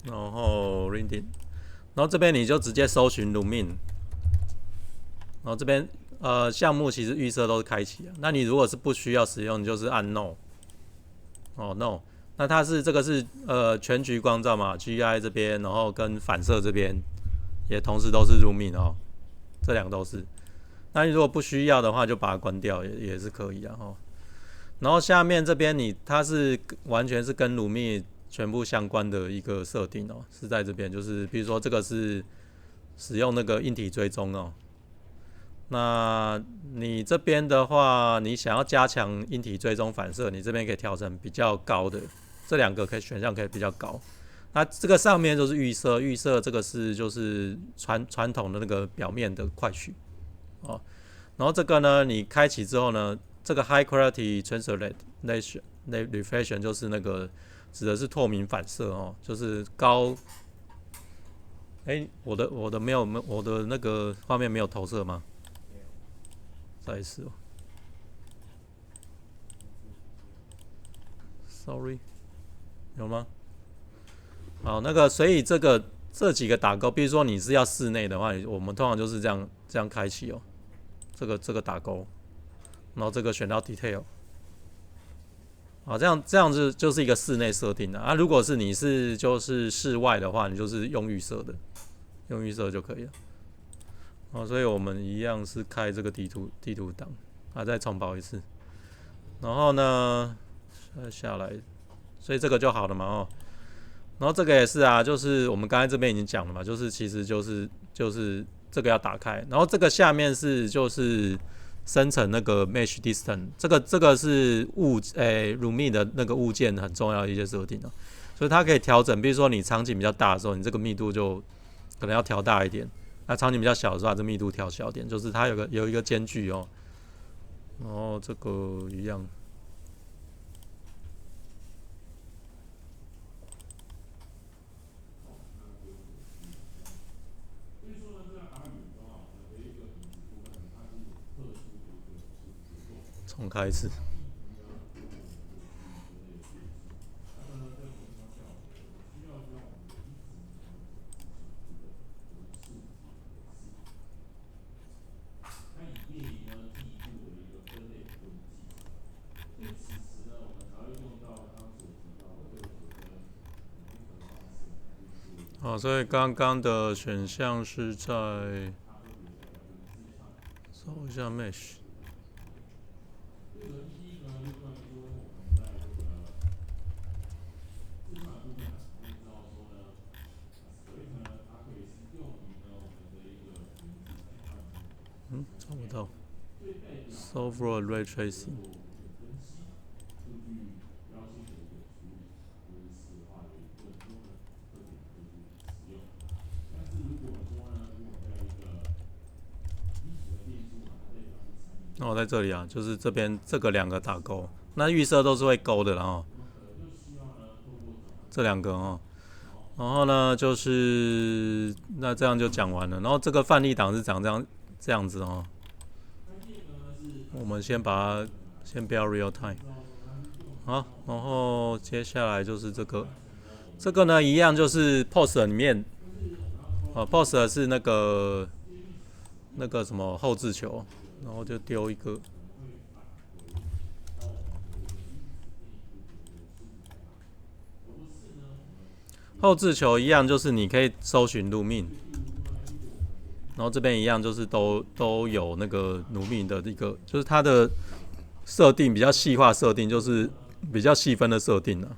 然后 Reading，然后这边你就直接搜寻 Lumin，然后这边项目其实预设都是开启的，那你如果是不需要使用，你就是按 No。哦 No，那它是这个是全局光照嘛，GI 这边，然后跟反射这边也同时都是 Lumin 哦，这两个都是。那你如果不需要的话，就把它关掉也是可以啊哦。然后下面这边它是完全是跟 Lumin 全部相关的一个设定哦，是在这边，就是比如说这个是使用那个硬体追踪哦。那你这边的话，你想要加强硬体追踪反射，你这边可以调成比较高的，这两个选项可以比较高。那这个上面就是预设这个是就是传统的那个表面的快取哦。然后这个呢，你开启之后呢，这个 High Quality Translation Reflection 就是那个指的是透明反射哦，就是高。我的没有，我的那个画面没有投射吗？再一次哦，Sorry，有吗？好，那个，所以这几个打勾，比如说你是要室内的话，我们通常就是这样开启哦，这个打勾，然后这个选到 Detail，好，这样就是一个室内设定的啊。如果是你是就是室外的话，你就是用预设的，用预设就可以了。哦，所以我们一样是开这个地图档，啊，再重跑一次，然后呢，下来，所以这个就好了嘛哦。然后这个也是啊，就是我们刚才这边已经讲了嘛，就是其实就是这个要打开，然后这个下面是就是生成那个 mesh distance，这个是Lumi 的那个物件很重要的一些设定哦，所以它可以调整，比如说你场景比较大的时候，你这个密度就可能要调大一点，那场景比较小的时候，这密度调小一点，就是它有一个间距哦，然后这个一样。重开一次。好，所以刚刚的选项是在搜一下 mesh。找不到。Software Ray Tracing。哦，在这里啊，就是这边这个两个打勾，那预设都是会勾的，然后这两个哦，然后呢就是那这样就讲完了，然后这个范例档是长这样子哦，我们先把它先不要 real time，好，然后接下来就是这个呢一样就是 post 里面post 是那个什么后置球，然后就丢一个后置球一样，就是你可以搜寻路命，然后这边一样就是都有那个努命的一个，就是它的设定比较细化设定，就是比较细分的设定啊。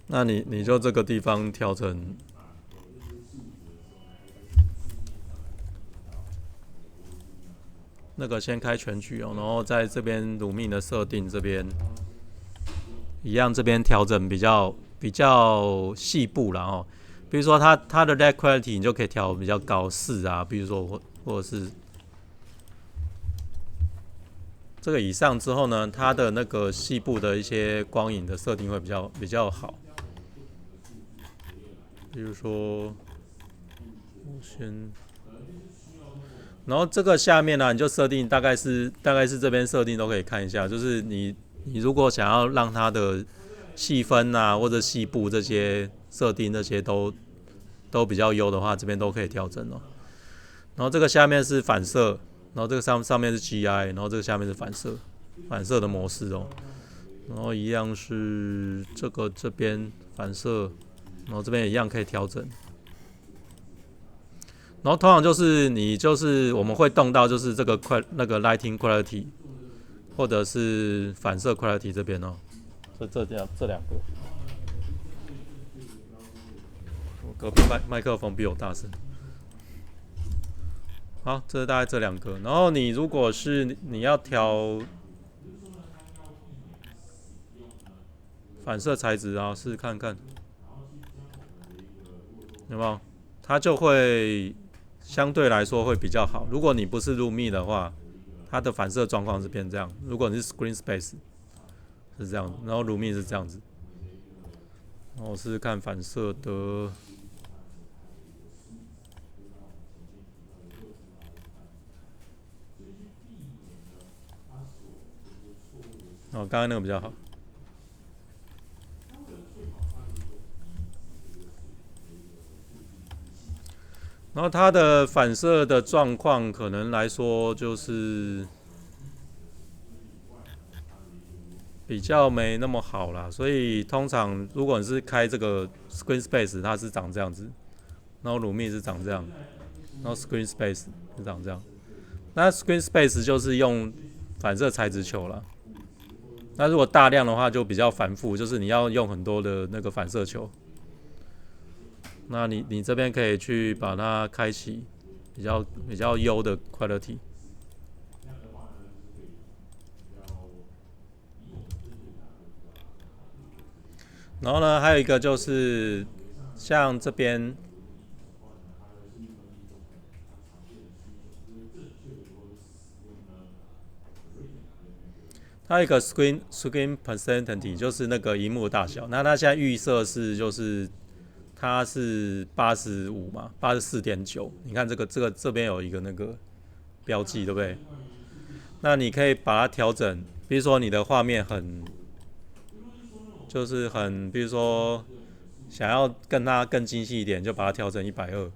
那你就这个地方调成那个先开全局哦，然后在这边鲁命的设定这边一样，这边调整比较细部啦哦。比如说它的 light quality 你就可以调比较高4啊，比如说或者是这个以上之后呢，它的那个细部的一些光影的设定会比较好。比如说我先，然后这个下面呢，你就设定大概是这边设定都可以看一下，就是你如果想要让它的细分啊或者细部这些设定这些都比较优的话，这边都可以调整哦。然后这个下面是反射，然后这个上面是 GI， 然后这个下面是反射的模式哦。然后一样是这边反射，然后这边一样可以调整。然后通常就是我们会动到就是这个那个 lighting quality， 或者是反射 quality 这边哦。这两个，我隔壁麦克风比我大声。好，这是大概这两个。然后你如果是你要调反射材质啊，试试看看有没有，它就会相对来说会比较好。如果你不是入密的话，它的反射状况是变这样。如果你是 Screen Space 是这样，然后入密是这样子。然后我试试看反射的。哦，刚刚那个比较好。然后它的反射的状况可能来说就是比较没那么好啦，所以通常如果你是开这个 Screen Space， 它是长这样子，然后乳蜜是长这样，然后 Screen Space 是长这样。那 Screen Space 就是用反射材质球啦。那如果大量的话就比较繁复，就是你要用很多的那个反射球。那你这边可以去把它开启比较优的 quality。然后呢，还有一个就是像这边，它有一个 screen percentage， 就是那个萤幕大小。那它现在预设是就是它是85嘛，84.9。你看这边有一个那个标记，对不对？那你可以把它调整，比如说你的画面就是很，比如说想要跟它更精细一点，就把它调成120，有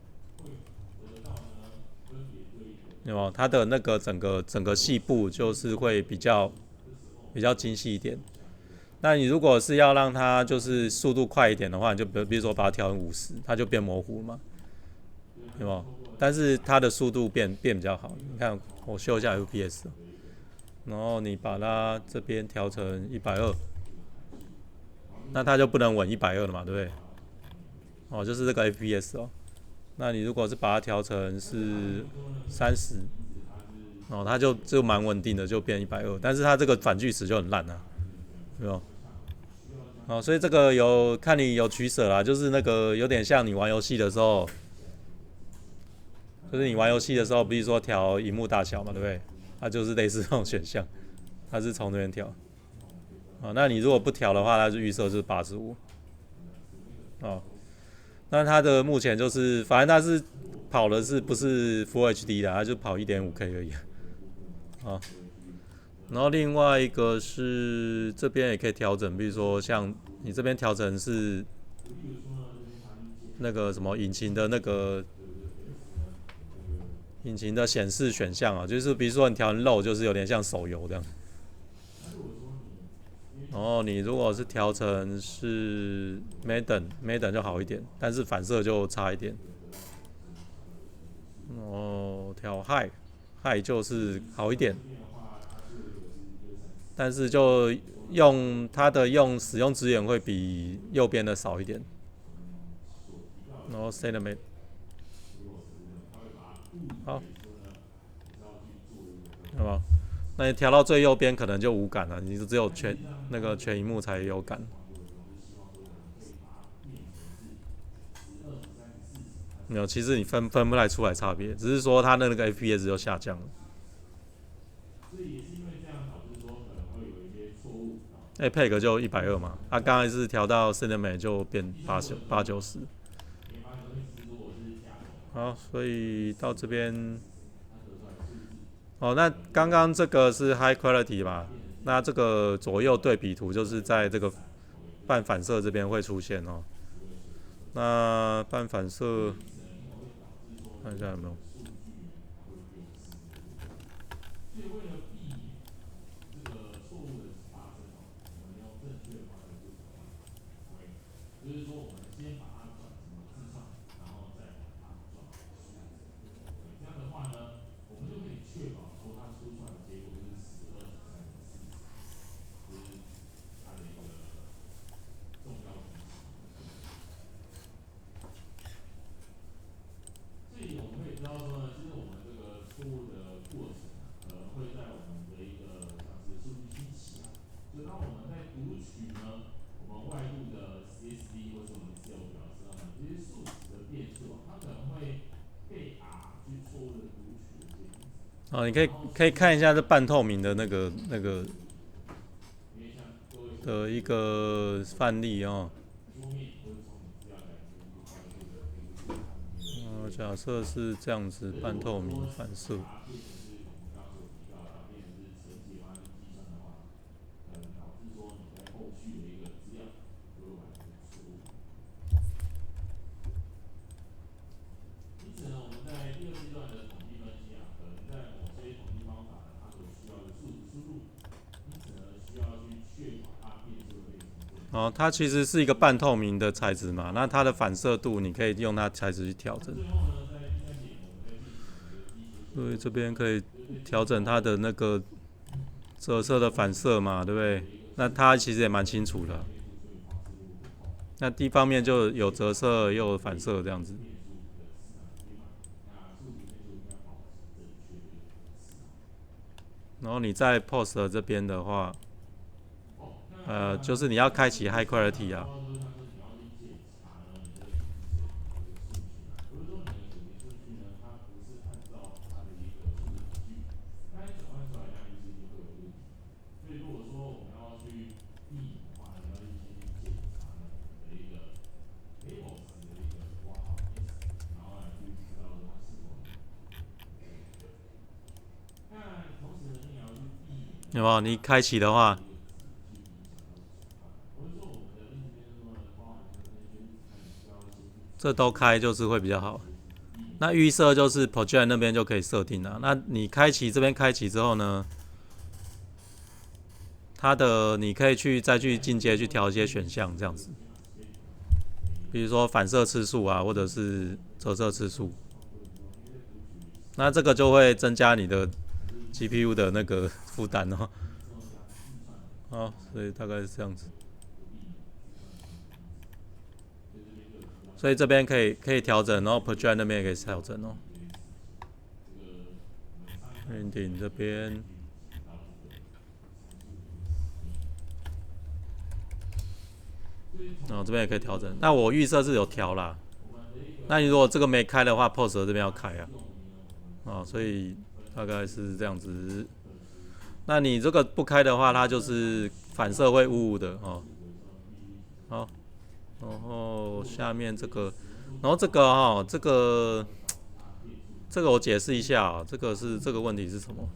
没有？它的那个整个细部就是会比较精细一点。那你如果是要让它就是速度快一点的话，你就比如说把它调成50，它就变模糊了嘛，有没有？但是它的速度变比较好。你看，我修一下 FPS， 然后你把它这边调成120，那它就不能稳120了嘛，对不对？哦，就是这个 FPS 哦。那你如果是把它调成是30，哦，它就蛮稳定的，就变120。但是它这个反锯齿就很烂啊，有没有？哦，所以这个看你有取舍啦，就是那个有点像你玩游戏的时候，就是你玩游戏的时候，比如说调荧幕大小嘛，对不对？它就是类似这种选项，它是从这边调。哦，那你如果不调的话，它就预设是85。哦，那它的目前就是，反正它是跑的是不是 Full HD 的，它就跑 1.5K 而已。啊，然后另外一个是这边也可以调整，比如说像你这边调整是那个什么引擎的显示选项啊，就是比如说你调成 low， 就是有点像手游这样。然后你如果是调成是 Maiden 就好一点，但是反射就差一点。哦，调 High 就是好一点，但是就它的使用资源会比右边的少一点。然后 Cinematic 好，好吧？那你调到最右边可能就无感了，你只有全荧幕才有感。没有，其实你分不太出来差别，只是说它的那个 FPS 就下降了。APEC 就120嘛，它刚才是调到 Cinematic 就变80-90。好，所以到这边，哦，那刚刚这个是 High Quality 吧？那这个左右对比图就是在这个半反射这边会出现哦。那半反射看一下有没有。你可以看一下这半透明的那个的一个范例哦。假设是这样子，半透明反射。它其实是一个半透明的材质嘛，那它的反射度你可以用它材质去调整。所以这边可以调整它的那个折射的反射嘛，对不对？那它其实也蛮清楚的。那第一方面就有折射又有反射这样子。然后你在 post 这边的话，就是你要开启 high quality 啊。有没有？你开启的话，这都开就是会比较好。那预设就是 project 那边就可以设定了。那你开启这边开启之后呢，它的你可以再去进阶去调一些选项这样子，比如说反射次数啊，或者是折射次数。那这个就会增加你的 GPU 的那个负担哦。所以大概是这样子。所以这边可以调整，然后 project 那边也可以调整哦。云顶这边，这边也可以调整。那我预设是有调啦。那你如果这个没开的话，post 这边要开啊。所以大概是这样子。那你这个不开的话，它就是反射会雾雾的哦。好，然后下面这个，然后这个我解释一下啊，这个问题是什么？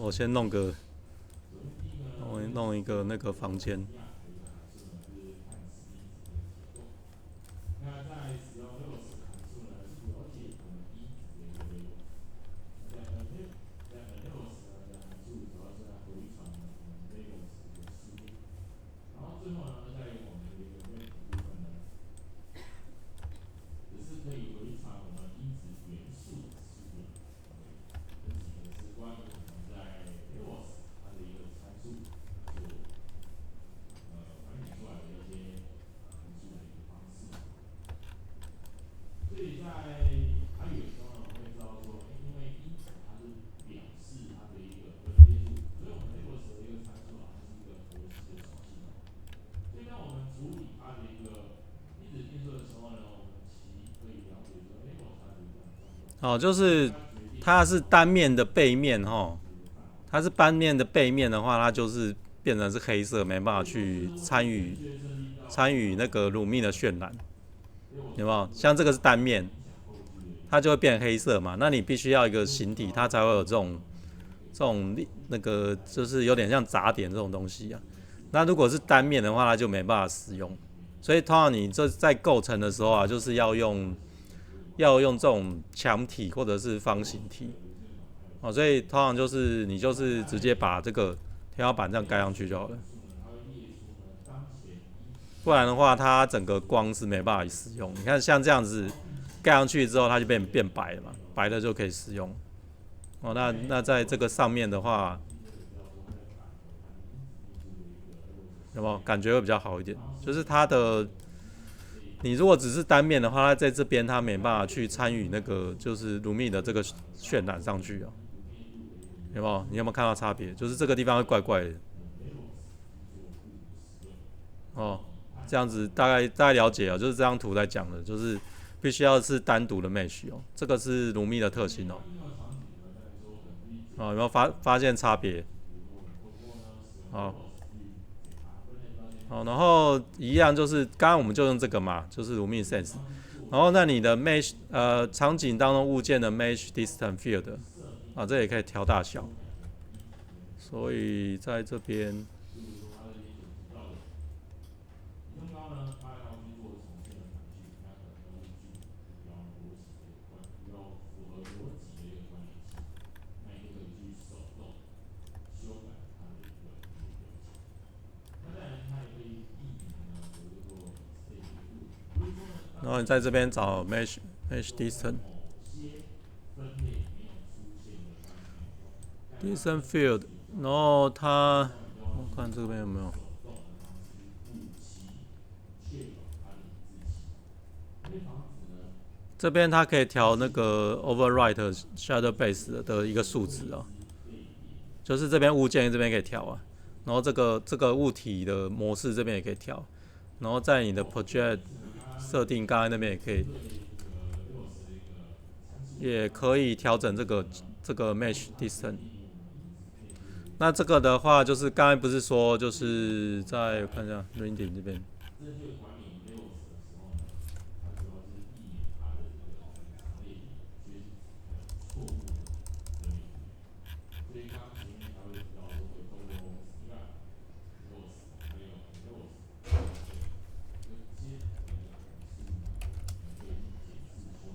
我先弄一个那个房间。哦，就是它是单面的背面哈，它是单面的背面的话，它就是变成是黑色，没办法去参与那个乳蜜的渲染，有没有？像这个是单面，它就会变黑色嘛。那你必须要一个形体，它才会有这种那个，就是有点像杂点这种东西啊。那如果是单面的话，它就没办法使用。所以通常你这在构成的时候啊，就是要用这种墙体或者是方形体哦。所以通常就是你就是直接把这个天花板这样盖上去就好了。不然的话，它整个光是没办法使用。你看像这样子盖上去之后，它就变白了嘛，白的就可以使用。哦，那在这个上面的话，有没有感觉会比较好一点？就是它的，你如果只是单面的话，它在这边它没办法去参与那个就是卢米的这个渲染上去啊，有没有？你有没有看到差别？就是这个地方会怪怪的哦。这样子大概了解啊，就是这张图在讲的，就是必须要是单独的 mesh 哦，这个是卢米的特性哦。哦，有没有发现差别？哦，好，然后一样就是刚刚我们就用这个嘛，就是 Lumi Sense。然后那你的 Mesh 场景当中物件的 Mesh Distance Field 啊，这也可以调大小。所以在这边然后你在这边找 Mesh Distance Field，然后我看这边有没有，这边它可以调那个 Overwrite Shadow Base 的一个数值啊，就是这边物件这边可以调啊，然后这个物体的模式这边也可以调，然后在你的 Project 设定刚才那边也可以调整这个 Mesh Distance。那这个的话，就是刚才不是说，就是在我看一下 Rending 这边，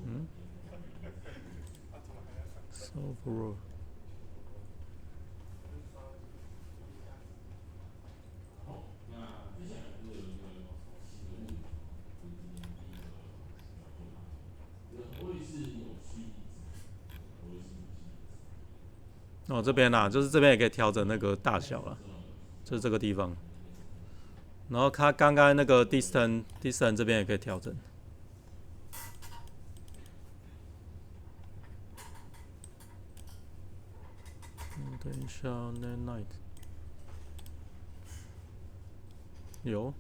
嗯，Software，哦这边啊，就是这边也可以调整那个大小了，就是这个地方。然后它刚刚那个 distance 这边也可以调整。等一下 Net Night 有。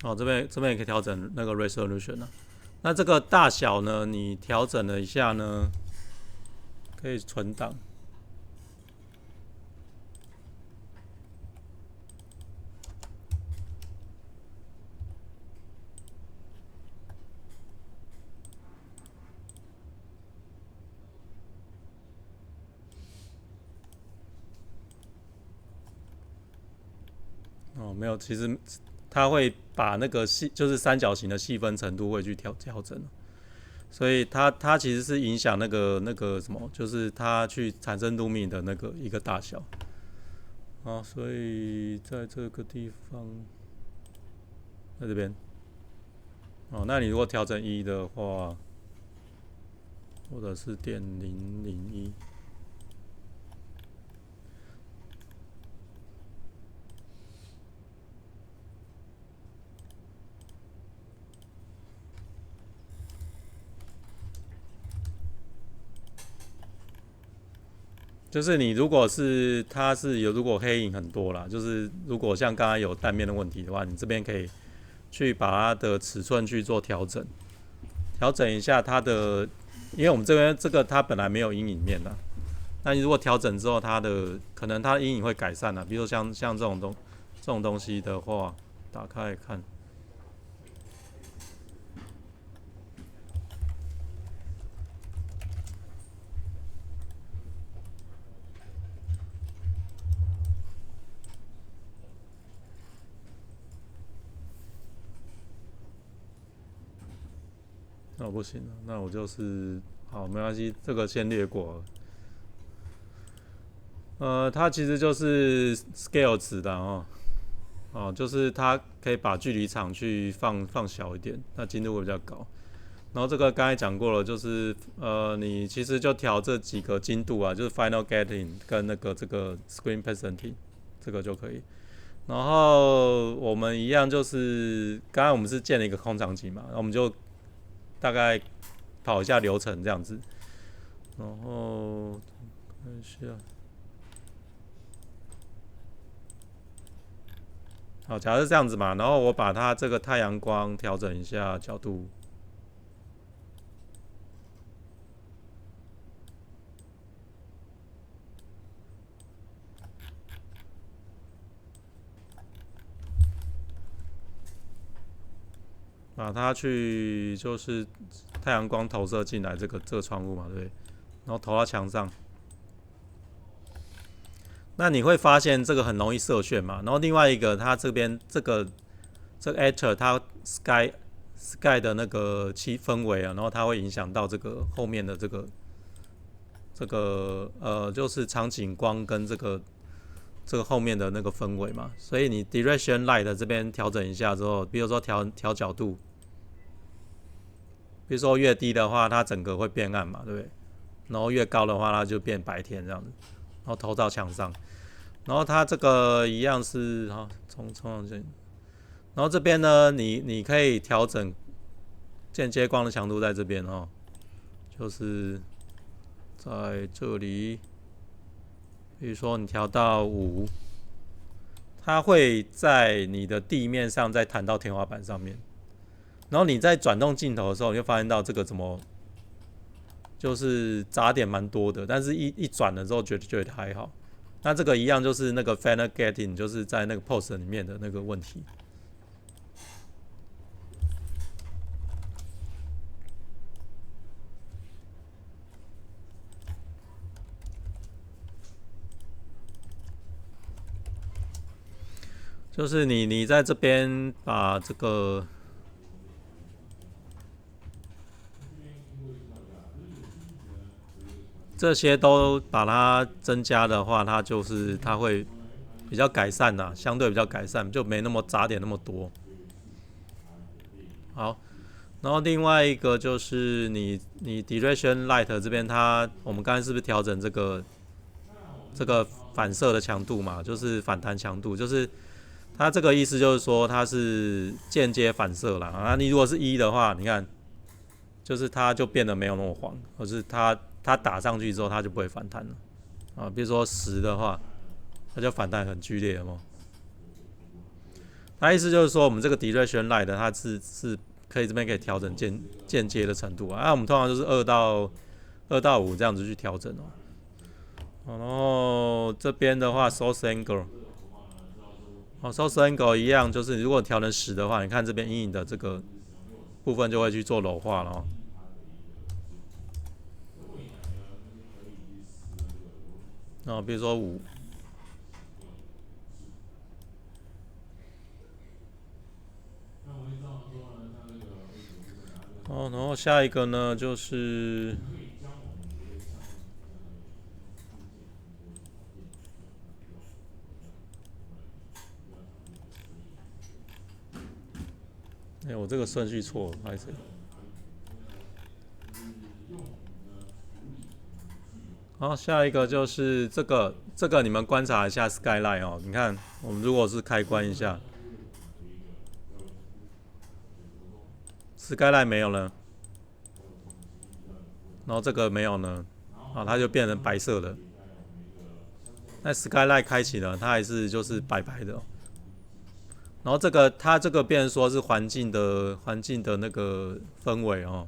哦，这边也可以调整那个 resolution 啊。那这个大小呢，你调整了一下呢，可以存档。哦，没有，其实它会把那个就是三角形的细分程度会去调整，所以它其实是影响那个什么，就是它去产生路米的那个一个大小。啊，所以在这个地方，在这边，哦，那你如果调整1的话，或者是点001。就是你如果是它是有如果黑影很多啦，就是如果像刚刚有弹面的问题的话，你这边可以去把它的尺寸去做调整，调整一下它的，因为我们这边这个它本来没有阴影面的，那你如果调整之后，它的可能它的阴影会改善啦，比如说像这种东西的话，打开来看。那我不行了，那我就是好，没关系，这个先略过。它其实就是 scale 值的就是它可以把距离场去放小一点，那精度会比较高。然后这个刚才讲过了，就是你其实就调这几个精度啊，就是 final gating 跟那个这个 screen pacenting 这个就可以。然后我们一样就是刚才我们是建了一个空场景嘛，然后我们就大概跑一下流程这样子，然后看一下。好，假如是这样子嘛，然后我把它这个太阳光调整一下角度，把它去就是太阳光投射进来这个窗户嘛，对不对？然后投到墙上，那你会发现这个很容易射眩嘛。然后另外一个，它这边这个 actor 它 sky 的那个氛围啊，然后它会影响到这个后面的就是场景光跟这个后面的那个氛围嘛。所以你 direction light 这边调整一下之后，比如说调角度，比如说越低的话，它整个会变暗嘛，对不对？然后越高的话，它就变白天这样子，然后投到墙上。然后它这个一样是冲上去，然后这边呢，你可以调整间接光的强度在这边就是在这里，比如说你调到5，它会在你的地面上再弹到天花板上面。然后你在转动镜头的时候，你就发现到这个怎么就是杂点蛮多的，但是一转了之后觉得还好。那这个一样就是那个 final gating， 就是在那个 post 里面的那个问题。就是你在这边把这个这些都把它增加的话，它会比较改善呐，相对比较改善，就没那么杂点那么多。好，然后另外一个就是你 direction light 这边我们刚才是不是调整这个反射的强度嘛，就是反弹强度，就是它这个意思就是说它是间接反射啦。啊，你如果是1的话，你看，就是它就变得没有那么黄，或是它打上去之后它就不会反弹了啊。比如说10的话，它就反弹很剧烈了嘛。它意思就是说，我们这个 direction light 它是可以这边可以调整间接的程度啊。我们通常就是2到5这样子去调整然后这边的话 source angle，source angle 一样，就是如果调成10的话，你看这边阴影的这个部分就会去做柔化了比如说5。然后下一个呢就是我这个顺序错了，不好意思。好，下一个就是这个你们观察一下 Skyline 哦，你看我们如果是开关一下，Skyline 没有了，然后这个没有呢，啊，它就变成白色的。那 Skyline 开启了，它还是就是白白的哦。然后它这个变成说是环境的那个氛围哦。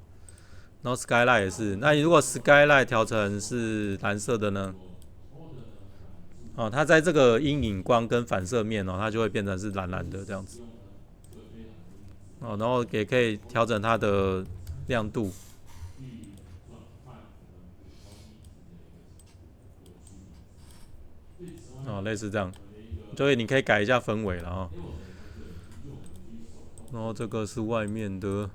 然后 Skyline 也是，那你如果 Skyline 调成是蓝色的呢？哦，它在这个阴影光跟反射面哦，它就会变成是蓝蓝的这样子。哦，然后也可以调整它的亮度。哦，类似这样，所以你可以改一下氛围了哦。然后这个是外面的，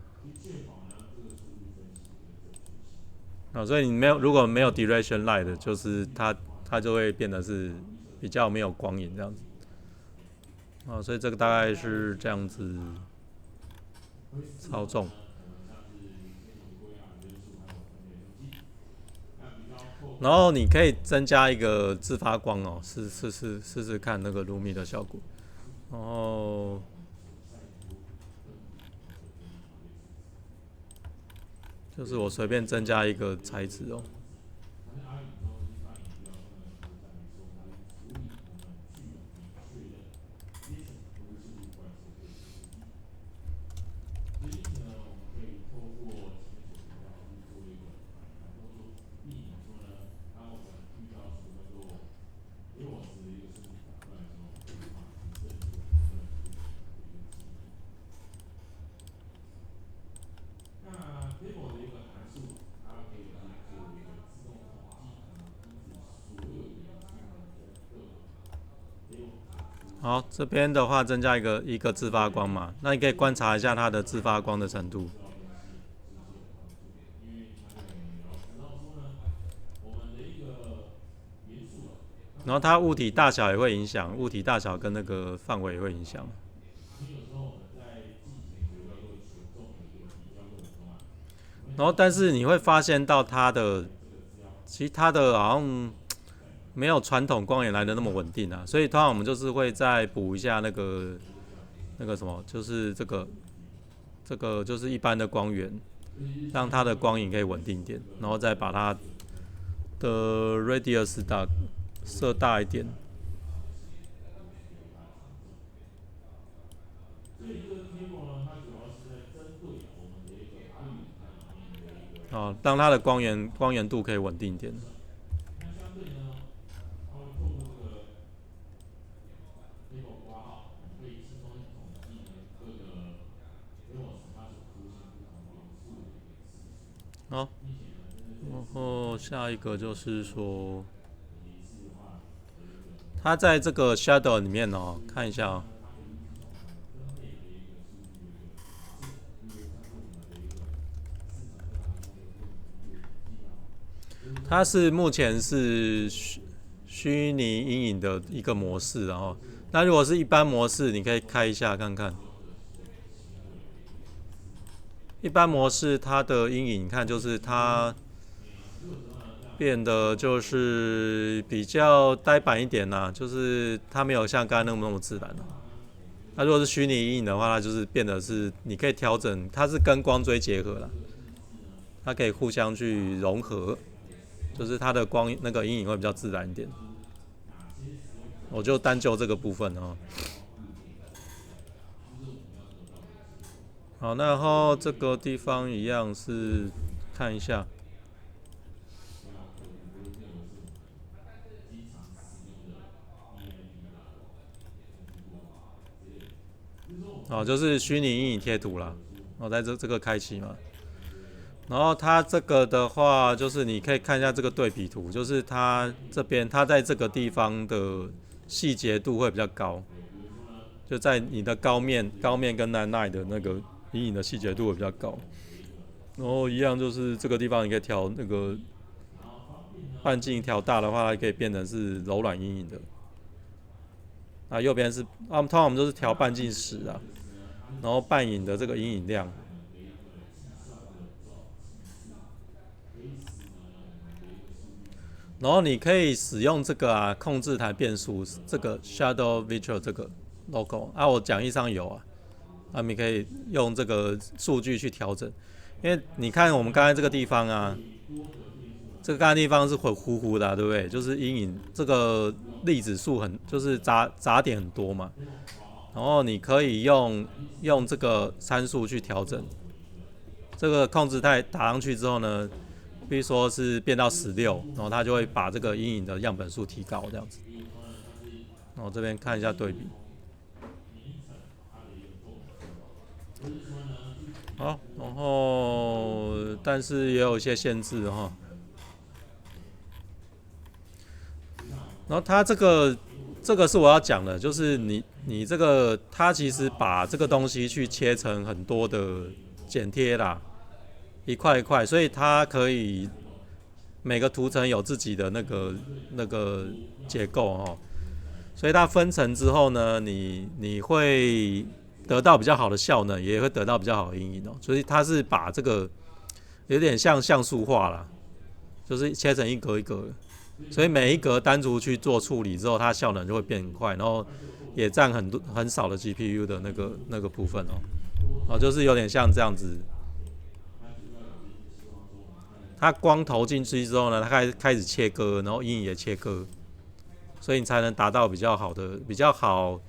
啊、所以你如果没有 Direction Light 的，就是它就会变得是比较没有光影这样子。啊、所以这个大概是这样子操纵。然后你可以增加一个自发光哦，试试看那个 Lumi 的效果。然后就是我随便增加一个材质哦。好，这边的话增加一个自发光嘛，那你可以观察一下它的自发光的程度。然后它物体大小也会影响，物体大小跟那个范围也会影响。然后但是你会发现到其实它的好像没有传统光源来的那么稳定啊，所以通常我们就是会再补一下那个什么，就是这个就是一般的光源，让它的光影可以稳定一点，然后再把它的 radius 设大一点。啊，让它的光源度可以稳定一点。好，然后下一个就是说，它在这个 shadow 里面哦，看一下哦，它是目前是虚拟阴影的一个模式，然后那如果是一般模式，你可以开一下看看。一般模式它的阴影，你看就是它变得就是比较呆板一点啦、就是它没有像刚才那么自然、那如果是虚拟阴影的话，它就是变得是你可以调整，它是跟光锥结合了，它可以互相去融合，就是它的那个阴影会比较自然一点。我就单就这个部分哦。好，那然后这个地方一样是看一下，哦，就是虚拟阴影贴图啦。我在这个开启嘛，然后它这个的话，就是你可以看一下这个对比图，就是它这边它在这个地方的细节度会比较高，就在你的高面跟南奈的那个阴影的细节度会比较高。然后一样就是这个地方你可以调那个半径调大的话，它可以变成是柔软阴影的。啊，右边是通常我们都是调半径10啊，然后半影的这个阴影量。然后你可以使用这个啊，控制台变数这个 Shadow Virtual 这个 logo 啊，我讲义上有啊，啊，你可以用这个数据去调整，因为你看我们刚才这个地方啊，这个刚才地方是很糊糊的、啊，对不对？就是阴影这个粒子数就是杂点很多嘛，然后你可以用这个参数去调整，这个控制态打上去之后呢，比如说是变到16，然后它就会把这个阴影的样本数提高这样子。然后这边看一下对比，好，然后但是也有一些限制哈。然后它这个是我要讲的，就是你这个它其实把这个东西去切成很多的剪贴啦，一块一块，所以它可以每个图层有自己的那个结构哦，所以它分层之后呢，你会得到比较好的效能，也会得到比较好的阴影哦，所以它是把这个有点像像素化啦，就是切成一格一格的。所以每一格单独去做处理之后，它效能就会变很快，然后也占很少的 GPU 的那个部分哦，就是有点像这样子，它光投进去之后呢，它开始切割，然后阴影也切割，所以你才能达到比较好的、比较好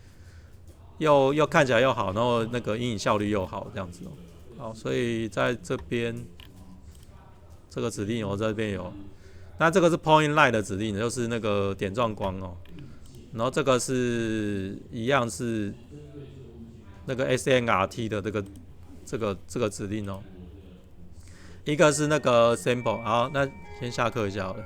又看起来又好，然后那个阴影效率又好这样子哦。好，所以在这边这个指令我这边有，那这个是 Point Light 的指令，就是那个点状光哦。然后这个是一样是那个 SNRT 的这个指令哦。一个是那个 sample，好，那先下课一下好了。